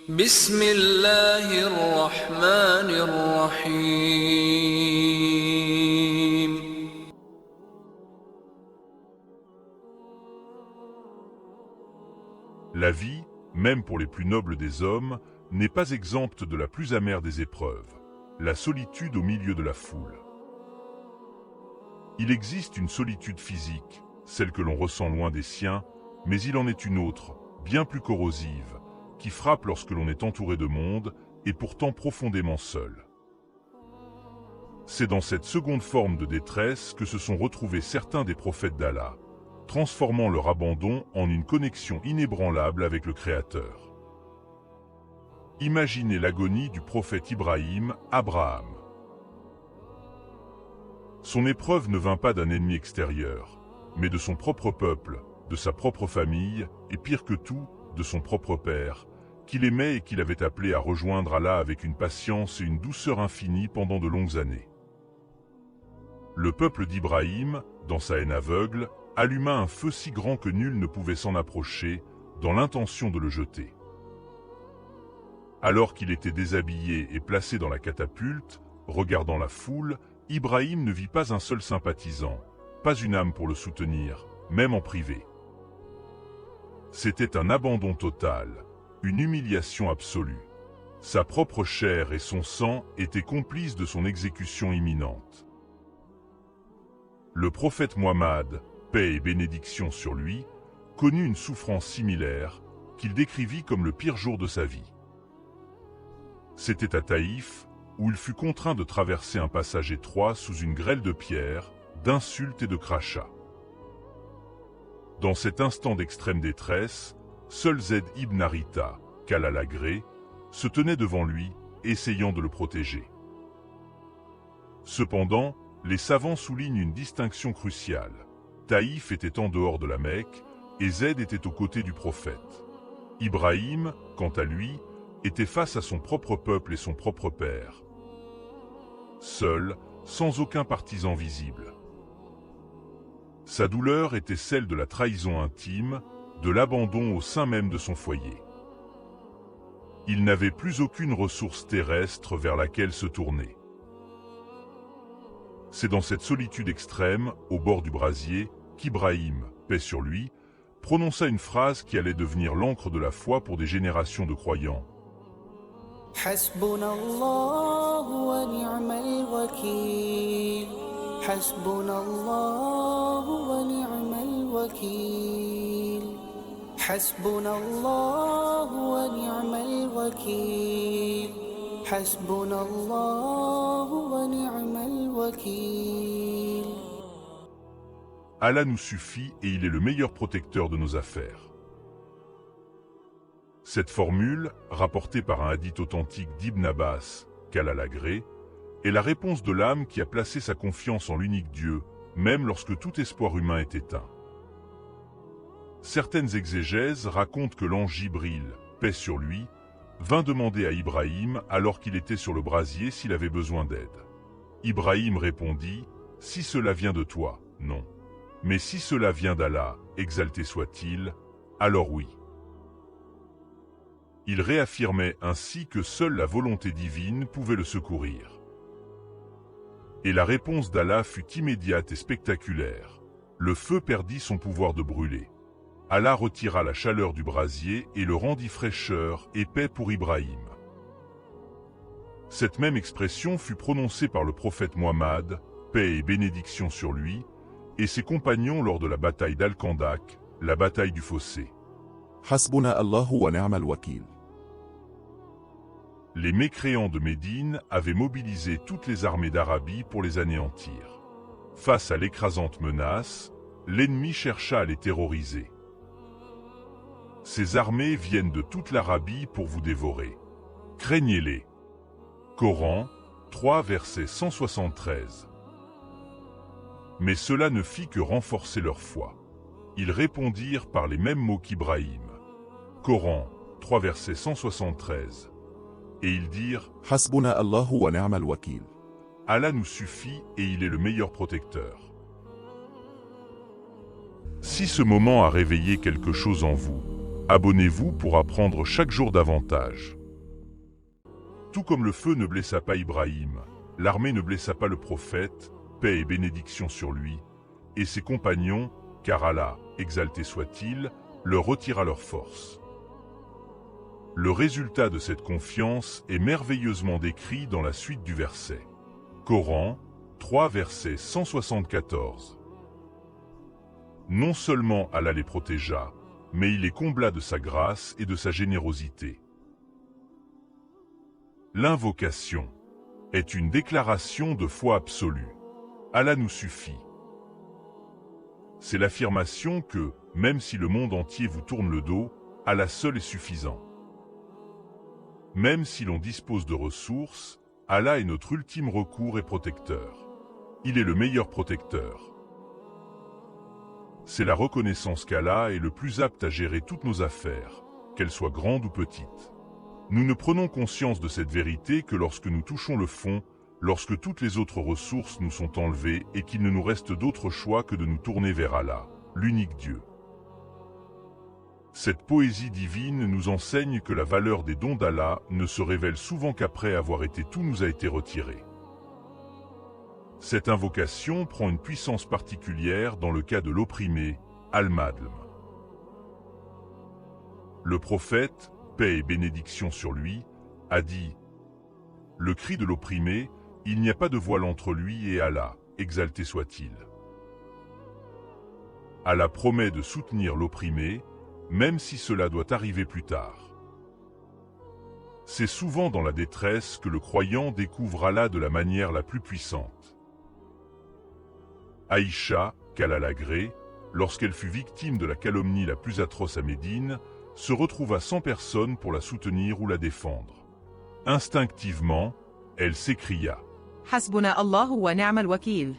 بسم الله الرحمن الرحيم. La vie, même pour les plus nobles des hommes, n'est pas exempte de la plus amère des épreuves, la solitude au milieu de la foule. Il existe une solitude physique, celle que l'on ressent loin des siens, mais il en est une autre, bien plus corrosive, qui frappe lorsque l'on est entouré de monde et pourtant profondément seul. C'est dans cette seconde forme de détresse que se sont retrouvés certains des prophètes d'Allah, transformant leur abandon en une connexion inébranlable avec le Créateur. Imaginez l'agonie du prophète Ibrahim, Abraham. Son épreuve ne vint pas d'un ennemi extérieur, mais de son propre peuple, de sa propre famille, et pire que tout, de son propre père, qu'il aimait et qu'il avait appelé à rejoindre Allah avec une patience et une douceur infinie pendant de longues années. Le peuple d'Ibrahim, dans sa haine aveugle, alluma un feu si grand que nul ne pouvait s'en approcher, dans l'intention de le jeter. Alors qu'il était déshabillé et placé dans la catapulte, regardant la foule, Ibrahim ne vit pas un seul sympathisant, pas une âme pour le soutenir, même en privé. C'était un abandon total, une humiliation absolue. Sa propre chair et son sang étaient complices de son exécution imminente. Le prophète Muhammad, paix et bénédiction sur lui, connut une souffrance similaire, qu'il décrivit comme le pire jour de sa vie. C'était à Taïf, où il fut contraint de traverser un passage étroit sous une grêle de pierres, d'insultes et de crachats. Dans cet instant d'extrême détresse, seul Zayd ibn Haritha, qu'Allah l'agrée, se tenait devant lui, essayant de le protéger. Cependant, les savants soulignent une distinction cruciale. Taïf était en dehors de la Mecque, et Zayd était aux côtés du prophète. Ibrahim, quant à lui, était face à son propre peuple et son propre père. Seul, sans aucun partisan visible. Sa douleur était celle de la trahison intime, de l'abandon au sein même de son foyer. Il n'avait plus aucune ressource terrestre vers laquelle se tourner. C'est dans cette solitude extrême, au bord du brasier, qu'Ibrahim, paix sur lui, prononça une phrase qui allait devenir l'encre de la foi pour des générations de croyants. حسبنا الله ونعم الوكيل حسبنا الله ونعم الوكيل حسبنا الله ونعم الوكيل حسبنا الله ونعم الوكيل. Allah nous suffit et il est le meilleur protecteur de nos affaires. Cette formule, rapportée par un hadith authentique d'Ibn Abbas, qu'Allah l'agrée, est la réponse de l'âme qui a placé sa confiance en l'unique Dieu, même lorsque tout espoir humain est éteint. Certaines exégèses racontent que l'ange Jibril, paix sur lui, vint demander à Ibrahim alors qu'il était sur le brasier s'il avait besoin d'aide. Ibrahim répondit, « Si cela vient de toi, non. Mais si cela vient d'Allah, exalté soit-il, alors oui. » Il réaffirmait ainsi que seule la volonté divine pouvait le secourir. Et la réponse d'Allah fut immédiate et spectaculaire. Le feu perdit son pouvoir de brûler. Allah retira la chaleur du brasier et le rendit fraîcheur et paix pour Ibrahim. Cette même expression fut prononcée par le prophète Muhammad, paix et bénédiction sur lui, et ses compagnons lors de la bataille d'Al-Khandak, la bataille du fossé. حسبنا الله ونعم الوكيل. Les mécréants de Médine avaient mobilisé toutes les armées d'Arabie pour les anéantir. Face à l'écrasante menace, l'ennemi chercha à les terroriser. Ces armées viennent de toute l'Arabie pour vous dévorer. Craignez-les. Coran, 3 verset 173. Mais cela ne fit que renforcer leur foi. Ils répondirent par les mêmes mots qu'Ibrahim. Coran, 3 verset 173. Et ils dirent, حسبنا الله ونعم الوكيل. Allah nous suffit et il est le meilleur protecteur. Si ce moment a réveillé quelque chose en vous, Abonnez-vous pour apprendre chaque jour davantage. Tout comme le feu ne blessa pas Ibrahim, l'armée ne blessa pas le prophète, paix et bénédiction sur lui, et ses compagnons, car Allah, exalté soit-il, leur retira leur force. Le résultat de cette confiance est merveilleusement décrit dans la suite du verset. Coran 3 verset 174. Non seulement Allah les protégea, mais il les combla de sa grâce et de sa générosité. L'invocation est une déclaration de foi absolue. Allah nous suffit. C'est l'affirmation que, même si le monde entier vous tourne le dos, Allah seul est suffisant. Même si l'on dispose de ressources, Allah est notre ultime recours et protecteur. Il est le meilleur protecteur. C'est la reconnaissance qu'Allah est le plus apte à gérer toutes nos affaires, qu'elles soient grandes ou petites. Nous ne prenons conscience de cette vérité que lorsque nous touchons le fond, lorsque toutes les autres ressources nous sont enlevées et qu'il ne nous reste d'autre choix que de nous tourner vers Allah, l'unique Dieu. Cette poésie divine nous enseigne que la valeur des dons d'Allah ne se révèle souvent qu'après avoir été tout nous a été retiré. Cette invocation prend une puissance particulière dans le cas de l'opprimé, Al-Madlm. Le prophète, paix et bénédiction sur lui, a dit « Le cri de l'opprimé, il n'y a pas de voile entre lui et Allah, exalté soit-il. » Allah promet de soutenir l'opprimé, même si cela doit arriver plus tard. C'est souvent dans la détresse que le croyant découvre Allah de la manière la plus puissante. Aïcha, qu'Allah l'agrée, lorsqu'elle fut victime de la calomnie la plus atroce à Médine, se retrouva sans personne pour la soutenir ou la défendre. Instinctivement, elle s'écria. حسبنا الله ونعم الوكيل.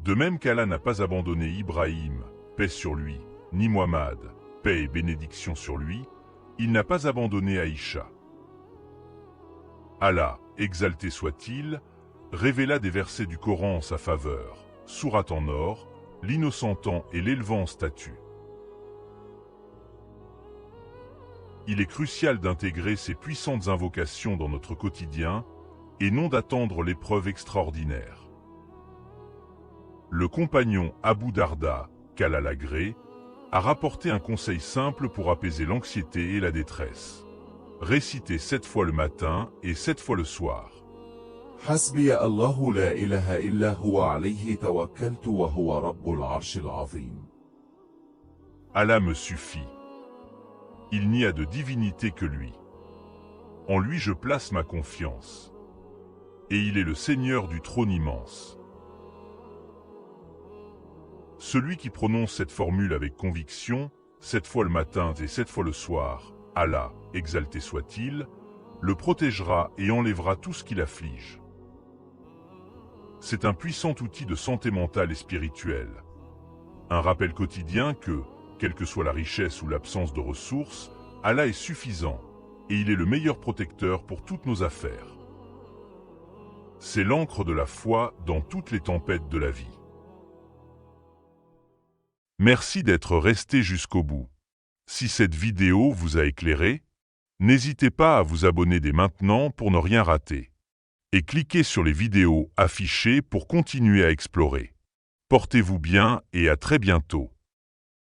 De même qu'Allah n'a pas abandonné Ibrahim, paix sur lui, ni Muhammad, paix et bénédiction sur lui, il n'a pas abandonné Aïcha. Allah, exalté soit-il, révéla des versets du Coran en sa faveur, sourate en or, l'innocentant et l'élevant en statue. Il est crucial d'intégrer ces puissantes invocations dans notre quotidien et non d'attendre l'épreuve extraordinaire. Le compagnon Abu Darda, qu'Allah l'agrée, a rapporté un conseil simple pour apaiser l'anxiété et la détresse. Réciter 7 fois le matin et 7 fois le soir. حسبي الله لا إله إلا هو عليه توكلت وهو رب العرش العظيم. Allah me suffit. Il n'y a de divinité que lui. En lui je place ma confiance. Et il est le Seigneur du trône immense. Celui qui prononce cette formule avec conviction, 7 fois le matin et 7 fois le soir, Allah, exalté soit-il, le protégera et enlèvera tout ce qui l'afflige. C'est un puissant outil de santé mentale et spirituelle. Un rappel quotidien que, quelle que soit la richesse ou l'absence de ressources, Allah est suffisant, et il est le meilleur protecteur pour toutes nos affaires. C'est l'ancre de la foi dans toutes les tempêtes de la vie. Merci d'être resté jusqu'au bout. Si cette vidéo vous a éclairé, n'hésitez pas à vous abonner dès maintenant pour ne rien rater. Et cliquez sur les vidéos affichées pour continuer à explorer. Portez-vous bien et à très bientôt.